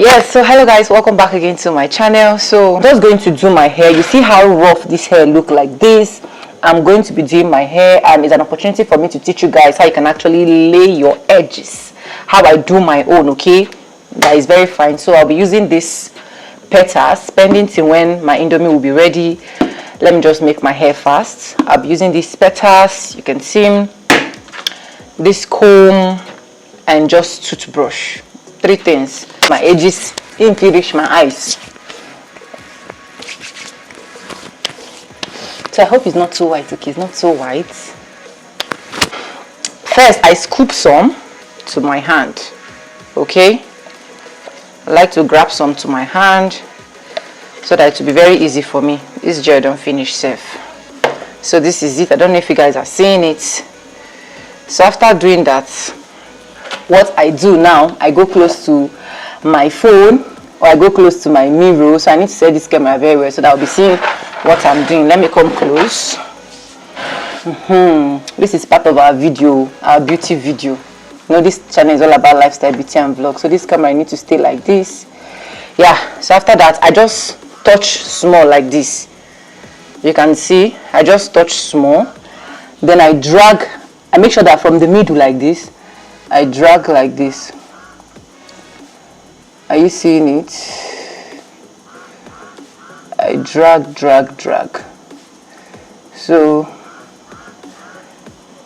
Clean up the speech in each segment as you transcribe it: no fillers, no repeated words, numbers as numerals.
Yes, so hello guys, welcome back again to my channel. So I'm just going to do my hair. You see how rough this hair look like this. I'm going to be doing my hair, and it's an opportunity for me to teach you guys how you can actually lay your edges, how I do my own. Okay, that is very fine. So I'll be using this petals pending till when my indomie will be ready. Let me just make my hair fast. I'll be using these petals. You can see this comb and just toothbrush. Three things. My edges didn't reach my eyes, so I hope it's not too white. Okay, it's not so white. First I scoop some to my hand. Okay, I like to grab some to my hand so that it will be very easy for me. This gel don't finish safe, so this is it. I don't know if you guys are seeing it. So after doing that, what I do now, I go close to my phone or I go close to my mirror. So I need to set this camera very well so that I'll be seeing what I'm doing. Let me come close. This is part of our video, our beauty video. You know, this channel is all about lifestyle, beauty and vlog. So this camera, I need to stay like this. Yeah, so after that, I just touch small like this. You can see, I just touch small. Then I drag, I make sure that from the middle like this, I drag like this. Are you seeing it? I drag. So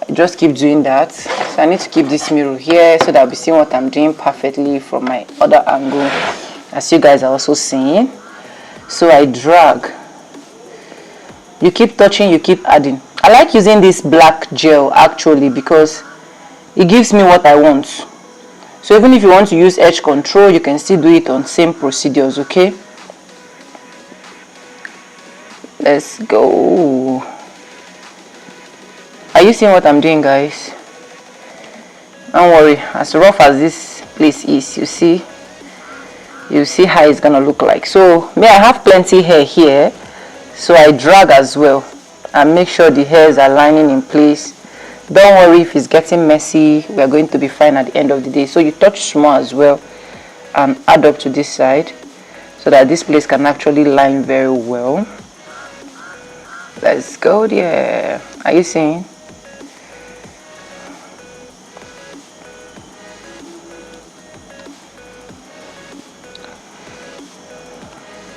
I just keep doing that. So I need to keep this mirror here so that I'll be seeing what I'm doing perfectly from my other angle, as you guys are also seeing. So I drag. You keep touching, you keep adding. I like using this black gel actually because it gives me what I want. So even if you want to use edge control, you can still do it on same procedures. Okay, let's go. Are you seeing what I'm doing, guys? Don't worry, as rough as this place is, you see how it's gonna look like. So I have plenty hair here, so I drag as well and make sure the hairs are lining in place. Don't worry if it's getting messy, we are going to be fine at the end of the day. So you touch small as well and add up to this side so that this place can actually line very well. Let's go there. Are you seeing?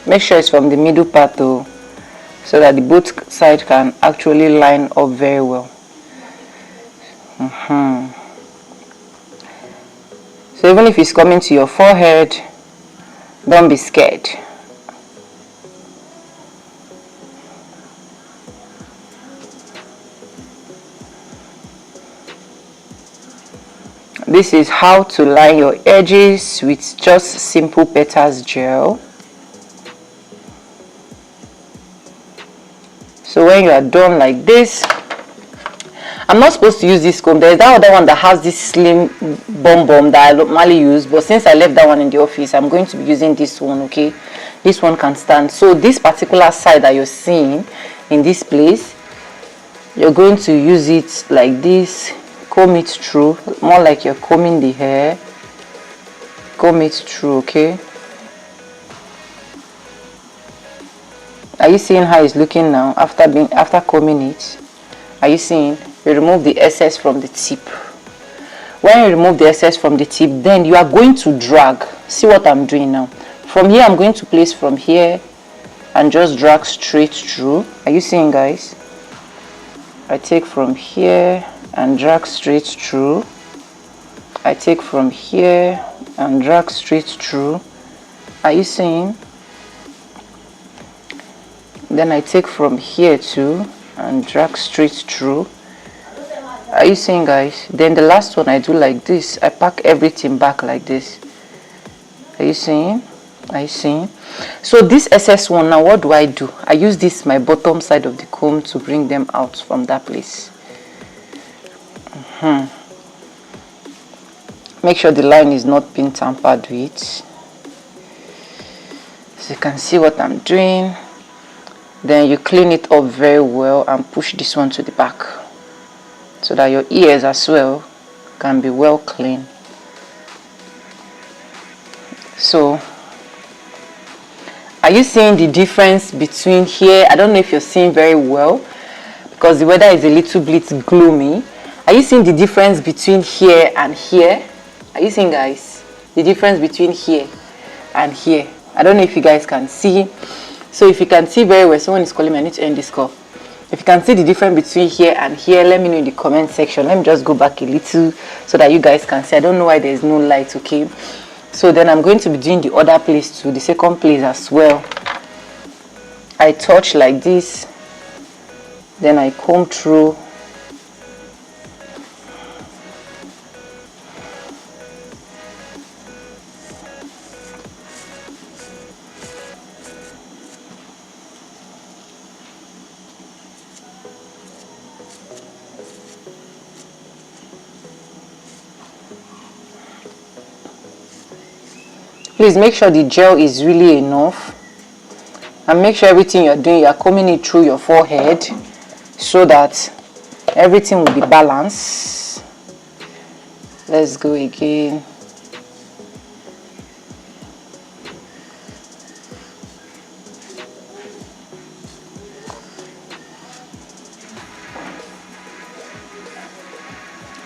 Make sure it's from the middle part though, so that the both side can actually line up very well. So even if it's coming to your forehead, don't be scared. This is how to line your edges with just simple petals gel. So when you are done like this, I'm not supposed to use this comb. There's that other one that has this slim bomb that I normally use, but since I left that one in the office, I'm going to be using this one. Okay, this one can stand. So this particular side that you're seeing in this place, you're going to use it like this. Comb it through, more like you're combing the hair. Comb it through. Okay, are you seeing how it's looking now after combing it? Are you seeing? You remove the excess from the tip. When you remove the excess from the tip, then you are going to drag. See what I'm doing now? From here, I'm going to place from here and just drag straight through. Are you seeing, guys? I take from here and drag straight through. I take from here and drag straight through. Are you seeing? Then I take from here too and drag straight through. Are you seeing, guys? Then the last one I do like this. I pack everything back like this. Are you seeing? Are you seeing? So this excess one now, what do? I use this my bottom side of the comb to bring them out from that place. Make sure the line is not being tampered with. So you can see what I'm doing. Then you clean it up very well and push this one to the back so that your ears as well can be well clean. So are you seeing the difference between here? I don't know if you're seeing very well because the weather is a little bit gloomy. Are you seeing the difference between here and here? Are you seeing, guys, the difference between here and here? I don't know if you guys can see. So if you can see very well, someone is calling me, I need to end this call. If you can see the difference between here and here, let me know in the comment section. Let me just go back a little so that you guys can see. I don't know why there's no light, okay? So then I'm going to be doing the other place too, the second place as well. I touch like this, then I comb through. Please make sure the gel is really enough, and make sure everything you're doing, you're combing it through your forehead so that everything will be balanced. Let's go again.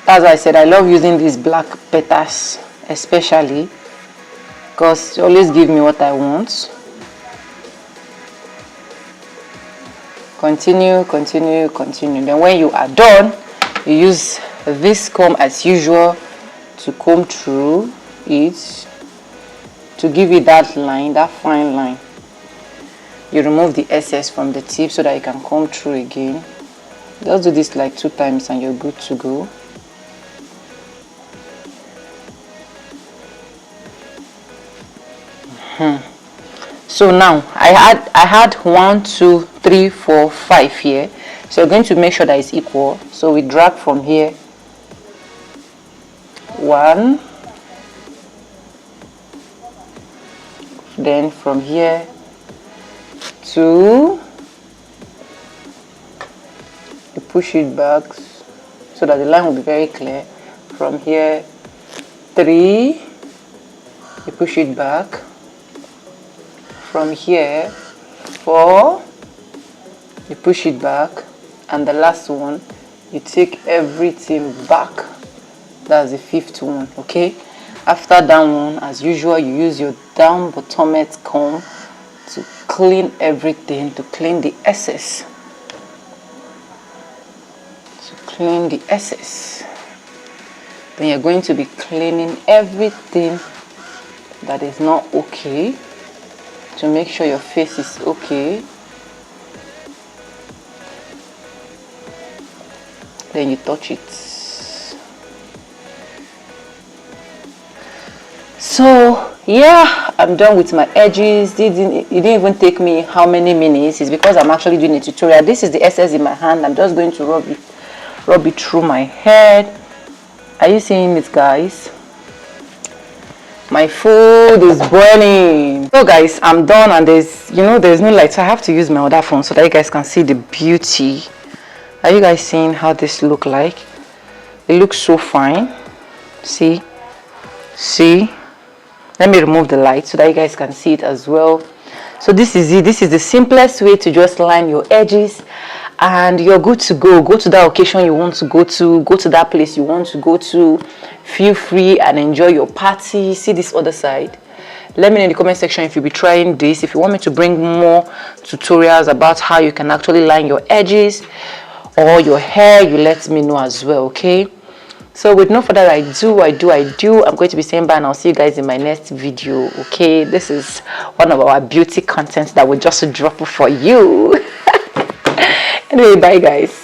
As I said, I love using these black petals especially because they always give me what I want. Continue, continue, continue. Then when you are done, you use this comb as usual to comb through it to give it that line, that fine line. You remove the excess from the tip so that you can comb through again. Just do this like 2 times and you're good to go. So now I had 1, 2, 3, 4, 5 here. So we're going to make sure that it's equal. So we drag from here 1, then from here 2, you push it back so that the line will be very clear. From here 3, you push it back. From here 4, you push it back, and the last one you take everything back. That's the 5th one. Okay, after that one, as usual, you use your down bottomed comb to clean everything, to clean the excess, then you're going to be cleaning everything that is not okay to make sure your face is okay. Then you touch it. So yeah, I'm done with my edges. It didn't even take me how many minutes. It's because I'm actually doing a tutorial. This is the essence in my hand. I'm just going to rub it through my head. Are you seeing it, guys? My food is burning. So guys, I'm done, and there's no light, so I have to use my other phone so that you guys can see the beauty. Are you guys seeing how this look like? It looks so fine. See, let me remove the light so that you guys can see it as well. So this is it. This is the simplest way to just line your edges, and you're good to go. Go to that occasion you want to go to that place you want to go to. Feel free and enjoy your party. See this other side. Let me know in the comment section if you'll be trying this. If you want me to bring more tutorials about how you can actually line your edges or your hair, you let me know as well. Okay, so with no further ado, I'm going to be saying bye, and I'll see you guys in my next video. Okay, this is one of our beauty contents that we just drop for you. Anyway, bye guys.